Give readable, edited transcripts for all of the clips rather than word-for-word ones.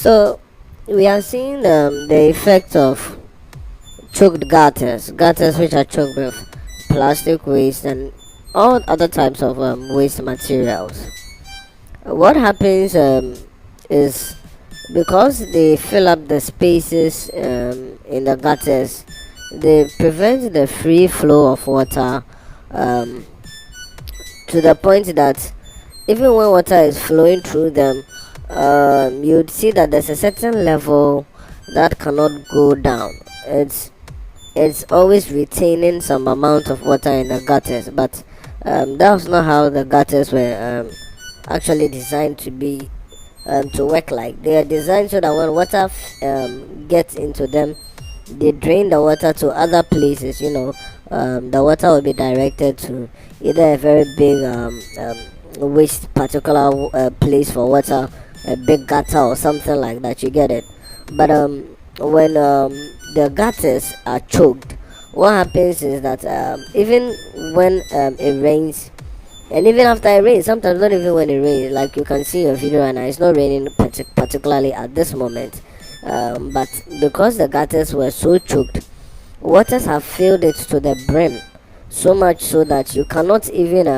So we are seeing the effect of choked gutters which are choked with plastic waste and all other types of waste materials. What happens is because they fill up the spaces in the gutters, they prevent the free flow of water um, to the point that even when water is flowing through them, you'd see that there's a certain level that cannot go down. It's always retaining some amount of water in the gutters, but that was not how the gutters were actually designed to be, to work like. They are designed so that when water gets into them, they drain the water to other places. The water will be directed to either a very big waste particular place for water, a big gutter or something like that. You get it? But when the gutters are choked, what happens is that even when it rains, and even after it rains, sometimes not even when it rains, like you can see in your video right now, it's not raining particularly at this moment, but because the gutters were so choked, waters have filled it to the brim, so much so that you cannot even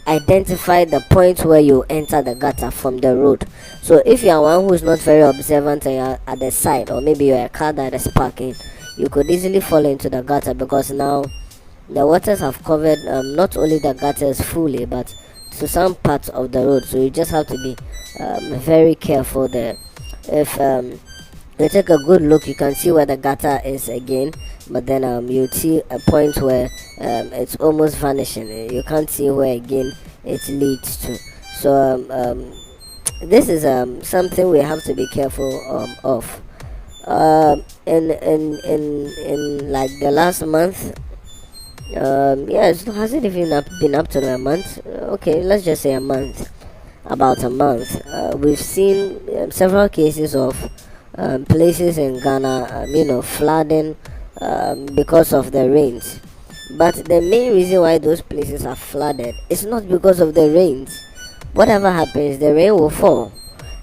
identify the point where you enter the gutter from the road. So if you are one who is not very observant and you're at the side, or maybe you're a car that is parking, you could easily fall into the gutter, because now the waters have covered not only the gutters fully, but to some parts of the road. So you just have to be very careful there. If you take a good look, you can see where the gutter is again, but then you see a point where it's almost vanishing. You can't see where again it leads to. So this is something we have to be careful of. In like the last month, yes, has it even been up to a month? Okay, let's just say a month. About a month, we've seen several cases of places in Ghana, flooding because of the rains. But the main reason why those places are flooded is not because of the rains. Whatever happens, the rain will fall.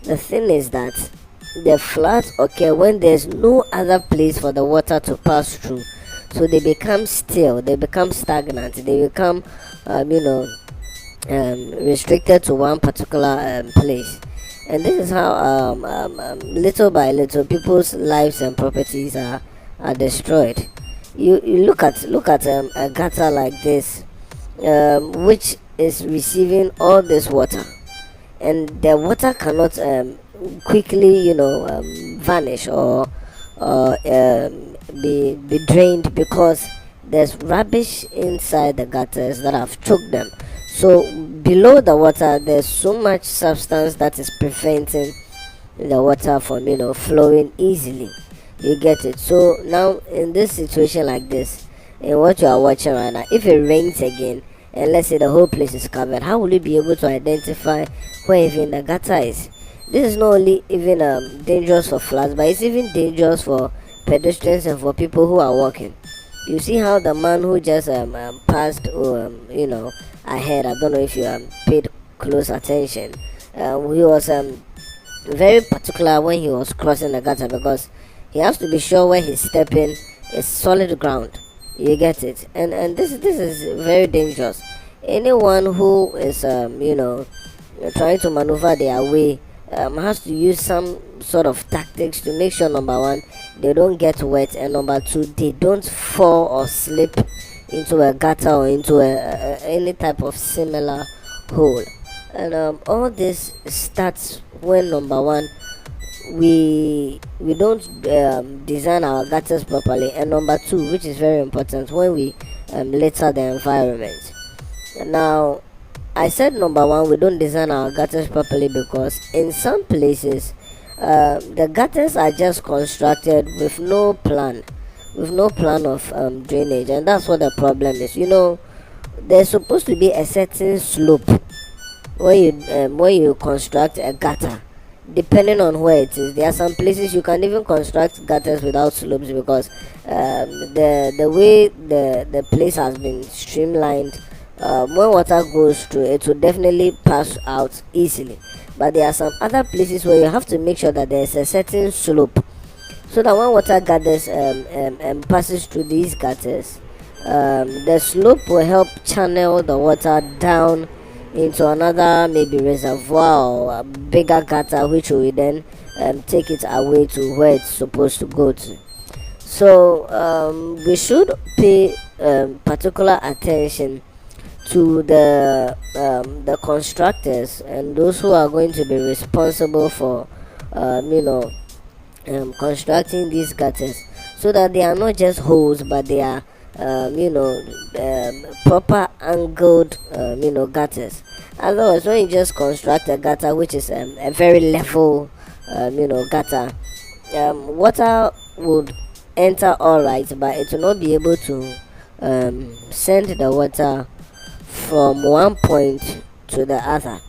The thing is that the floods occur when there's no other place for the water to pass through. So they become still, they become stagnant, they become, restricted to one particular place. And this is how little by little people's lives and properties are destroyed. You look at a gutter like this, which is receiving all this water, and the water cannot quickly vanish or be drained, because there's rubbish inside the gutters that have choked them. So below the water, there's so much substance that is preventing the water from flowing easily. You get it? So now in this situation like this, in what you are watching right now, if it rains again and let's say the whole place is covered, how will you be able to identify where even the gutter is? This is not only even dangerous for floods, but it's even dangerous for pedestrians and for people who are walking. You see how the man who just passed ahead, I don't know if you paid close attention, he was very particular when he was crossing the gutter, because he has to be sure where he's stepping is solid ground. You get it? And this is very dangerous. Anyone who is trying to maneuver their way has to use some sort of tactics to make sure, number one, they don't get wet, and number two, they don't fall or slip into a gutter or into any type of similar hole. And all this starts when, number one, we don't design our gutters properly, and number two, which is very important, when we litter the environment. Now, I said number one, we don't design our gutters properly because in some places the gutters are just constructed with no plan of drainage, and that's what the problem is. There's supposed to be a certain slope when you construct a gutter, depending on where it is. There are some places you can even construct gutters without slopes, because the way the place has been streamlined, when water goes through, it will definitely pass out easily. but there are some other places where you have to make sure that there's a certain slope, so that when water gathers passes through these gutters, the slope will help channel the water down into another maybe reservoir or a bigger gutter, which will then take it away to where it's supposed to go to. So we should pay particular attention to the constructors and those who are going to be responsible for constructing these gutters, so that they are not just holes, but they are proper angled gutters. Otherwise, when you just construct a gutter which is a very level gutter, water would enter all right, but it will not be able to send the water from one point to the other.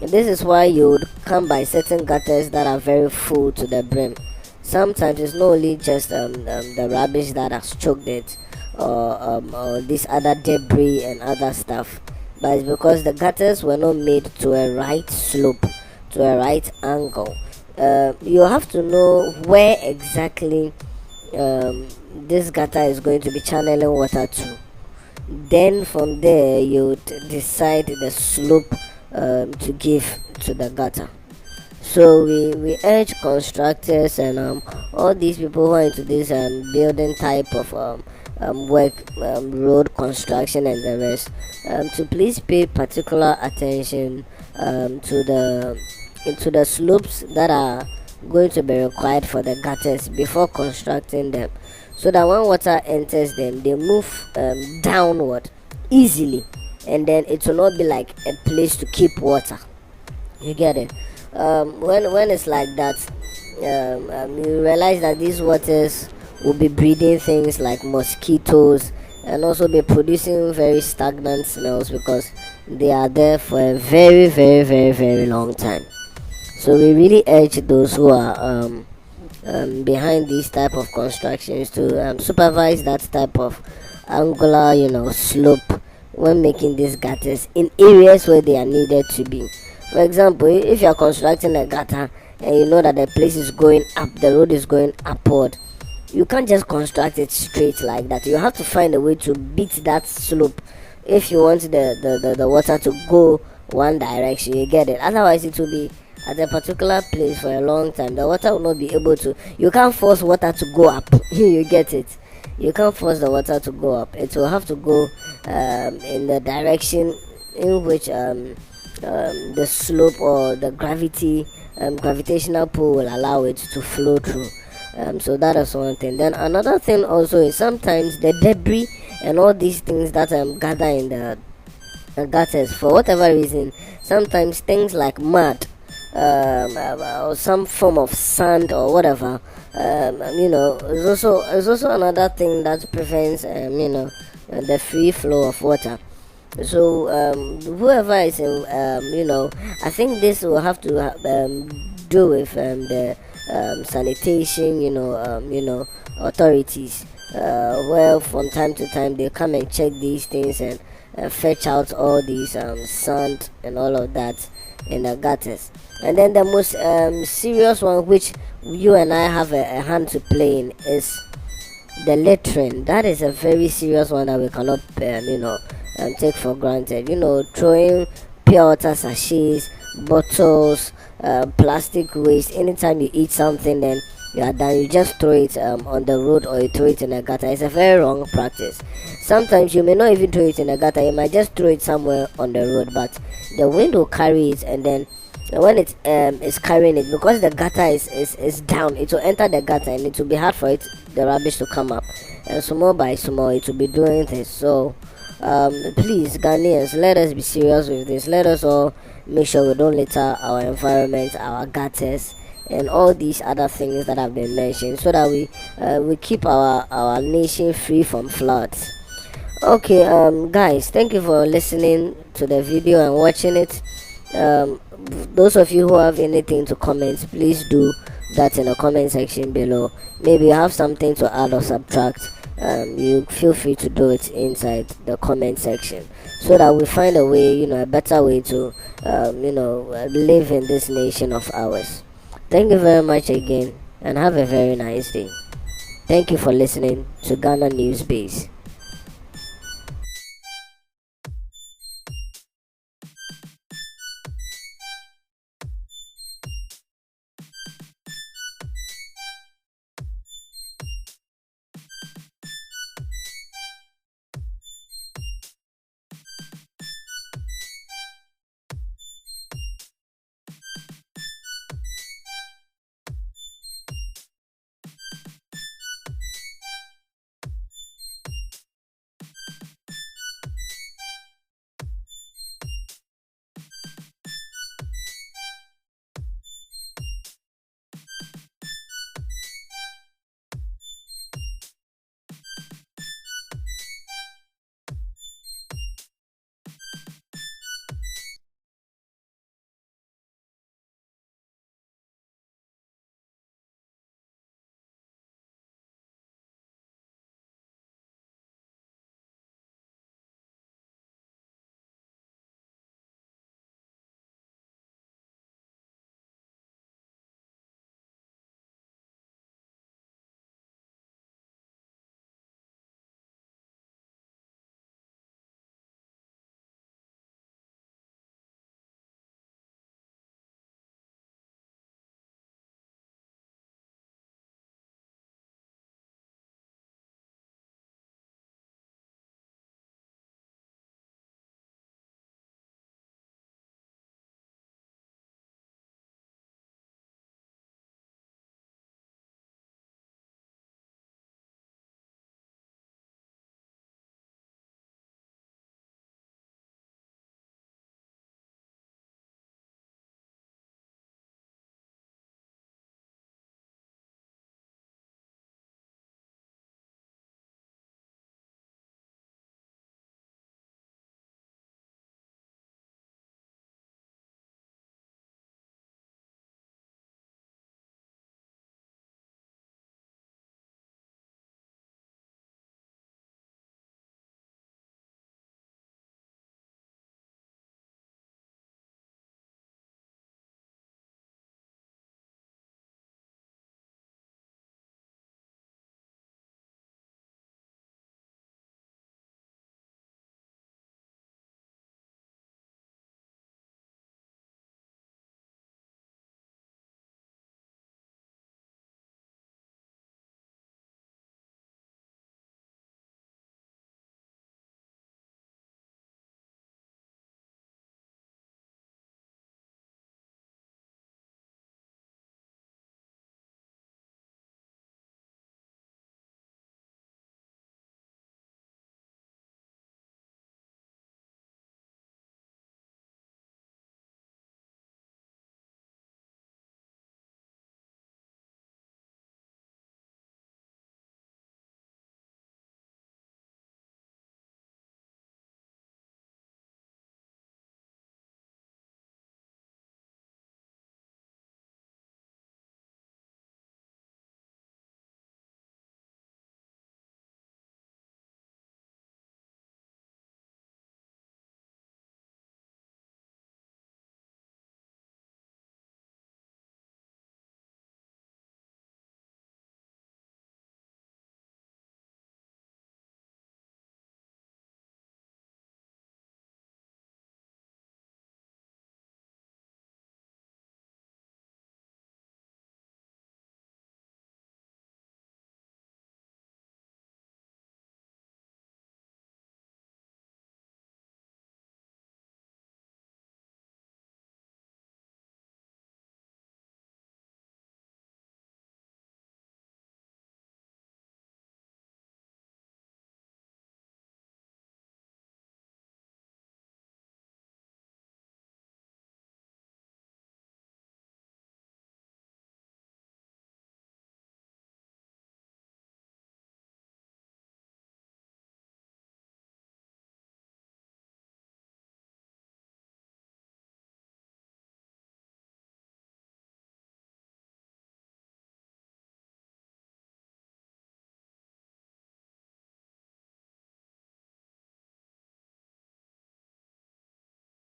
And this is why you would come by certain gutters that are very full to the brim. Sometimes it's not only just the rubbish that has choked it, or this other debris and other stuff, but it's because the gutters were not made to a right slope, to a right angle. You have to know where exactly this gutter is going to be channeling water to. Then from there you decide the slope to give to the gutter. So we urge constructors and all these people who are into this building type of work, road construction and the rest, to please pay particular attention to the slopes that are going to be required for the gutters before constructing them, so that when water enters them, they move downward easily, and then it will not be like a place to keep water. You get it? When it's like that, you realize that these waters will be breeding things like mosquitoes, and also be producing very stagnant smells, because they are there for a very, very, very, very long time. So we really urge those who are behind these type of constructions to supervise that type of angular slope when making these gutters in areas where they are needed to be. For example, if you are constructing a gutter and you know that the place is going up, the road is going upward, you can't just construct it straight like that. You have to find a way to beat that slope if you want the water to go one direction. You get it? Otherwise it will be at a particular place for a long time. The water will not be able to, you can't force water to go up. You get it? You can't force the water to go up. It will have to go in the direction in which the slope or the gravitational pull will allow it to flow through. So that is one thing. Then another thing also is sometimes the debris and all these things that gather in the gutters, for whatever reason, sometimes things like mud, or some form of sand or whatever, is also another thing that prevents the free flow of water. So whoever is in, I think this will have to do with the sanitation, authorities, where from time to time they come and check these things and fetch out all these sand and all of that in the gutters. And then the most serious one, which you and I have a hand to play in, is the littering. That is a very serious one that we cannot take for granted. Throwing pure water sachets, bottles, plastic waste. Anytime you eat something, then you are done, you just throw it on the road, or you throw it in a gutter. It's a very wrong practice. Sometimes you may not even throw it in a gutter, you might just throw it somewhere on the road, but the wind will carry it, and then when it is carrying it, because the gutter is down, it will enter the gutter, and it will be hard for the rubbish to come up, and small by small it will be doing this. So please, Ghanaians, let us be serious with this. Let us all make sure we don't litter our environment, our gutters, and all these other things that have been mentioned, so that we keep our nation free from floods. Okay, guys, thank you for listening to the video and watching it. Those of you who have anything to comment, please do that in the comment section below. Maybe you have something to add or subtract. you feel free to do it inside the comment section, so that we find a way, a better way to live in this nation of ours. Thank you very much again, and have a very nice day. Thank you for listening to Ghana News Base.